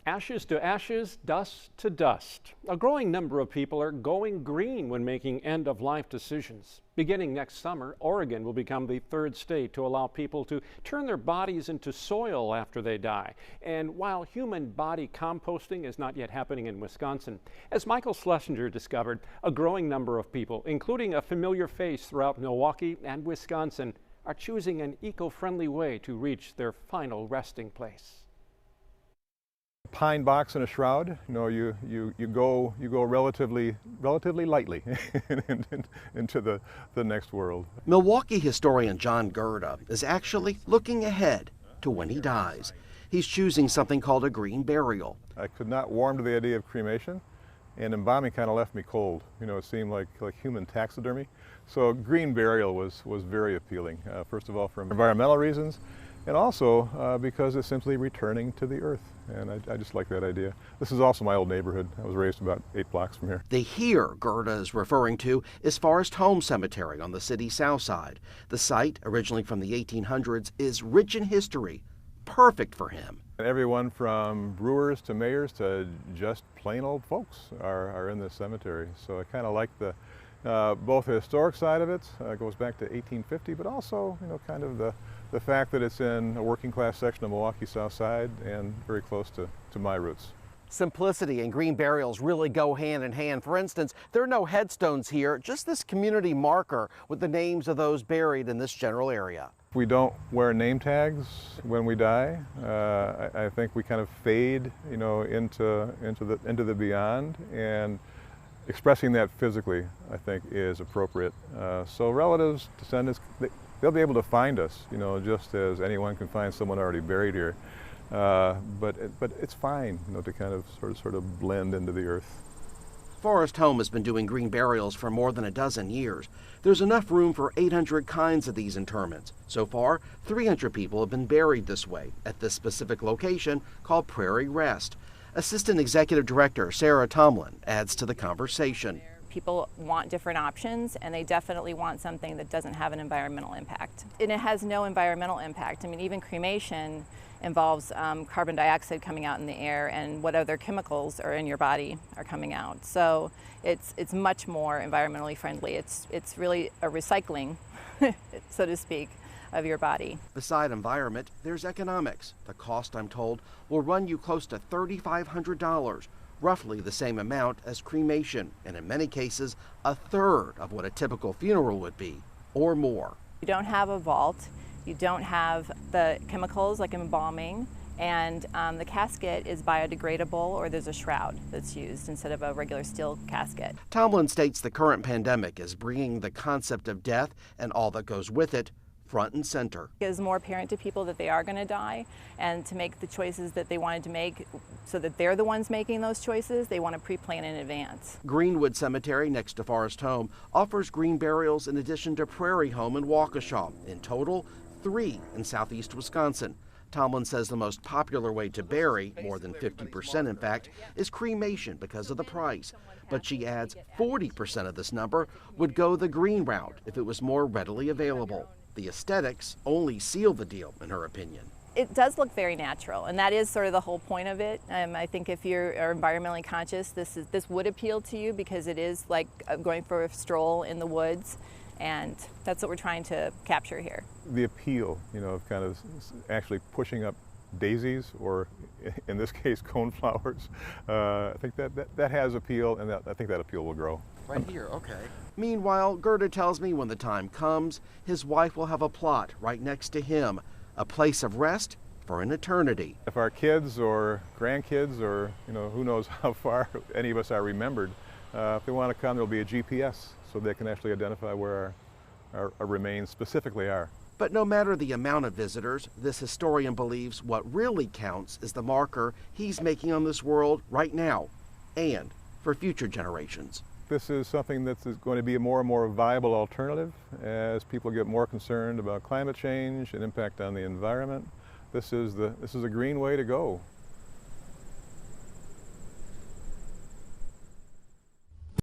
Ashes to ashes, dust to dust. A growing number of people are going green when making end-of-life decisions. Beginning next summer, Oregon will become the third state to allow people to turn their bodies into soil after they die. And while human body composting is not yet happening in Wisconsin, as Michael Schlesinger discovered, a growing number of people, including a familiar face throughout Milwaukee and Wisconsin, are choosing an eco-friendly way to reach their final resting place. Pine box and a shroud. You know, you go relatively lightly into the next world. Milwaukee historian John Gerda is actually looking ahead to when he dies. He's choosing something called a green burial. I could not warm to the idea of cremation, and embalming kind of left me cold. You know, it seemed like human taxidermy. So green burial was very appealing. First of all, for environmental reasons, and also because it's simply returning to the earth. And I just like that idea. This is also my old neighborhood. I was raised about 8 blocks from here. The here Gerda is referring to is Forest Home Cemetery on the city's south side. The site, originally from the 1800s, is rich in history, perfect for him. Everyone from brewers to mayors to just plain old folks are in this cemetery. So I kind of like the both the historic side of it, goes back to 1850, but also, you know, kind of the fact that it's in a working class section of Milwaukee South Side and very close to my roots. Simplicity and green burials really go hand in hand. For instance, there are no headstones here, just this community marker with the names of those buried in this general area. We don't wear name tags when we die. I think we kind of fade, you know, into the beyond, and expressing that physically, I think, is appropriate. So relatives, descendants, they'll be able to find us, you know, just as anyone can find someone already buried here. But it's fine, you know, to kind of sort of blend into the earth. Forest Home has been doing green burials for more than a dozen years. There's enough room for 800 kinds of these interments. So far, 300 people have been buried this way at this specific location called Prairie Rest. Assistant Executive Director Sarah Tomlin adds to the conversation. People want different options, and they definitely want something that doesn't have an environmental impact. And it has no environmental impact. I mean, even cremation involves carbon dioxide coming out in the air, and what other chemicals are in your body are coming out. So it's much more environmentally friendly. It's really a recycling, so to speak, of your body. Beside environment, there's economics. The cost, I'm told, will run you close to $3,500. Roughly the same amount as cremation, and in many cases, a third of what a typical funeral would be, or more. You don't have a vault, you don't have the chemicals like embalming, and the casket is biodegradable, or there's a shroud that's used instead of a regular steel casket. Tomlin states the current pandemic is bringing the concept of death and all that goes with it front and center. It is more apparent to people that they are going to die, and to make the choices that they wanted to make so that they're the ones making those choices, they want to pre-plan in advance. Greenwood Cemetery next to Forest Home offers green burials in addition to Prairie Home and Waukesha. In total, 3 in southeast Wisconsin. Tomlin says the most popular way to bury, more than 50% in fact, is cremation because of the price. But she adds 40% of this number would go the green route if it was more readily available. The aesthetics only seal the deal, in her opinion. It does look very natural, and that is sort of the whole point of it. I think if you're environmentally conscious, this would appeal to you, because it is like going for a stroll in the woods, and that's what we're trying to capture here. The appeal, you know, of kind of actually pushing up daisies, or in this case, coneflowers. I think that has appeal, and I think that appeal will grow. Right here, okay. Meanwhile, Gerda tells me when the time comes, his wife will have a plot right next to him, a place of rest for an eternity. If our kids or grandkids, or, you know, who knows how far any of us are remembered, if they want to come, there'll be a GPS so they can actually identify where our remains specifically are. But no matter the amount of visitors, this historian believes what really counts is the marker he's making on this world right now, and for future generations. This is something that's going to be a more and more viable alternative as people get more concerned about climate change and impact on the environment. This is a green way to go.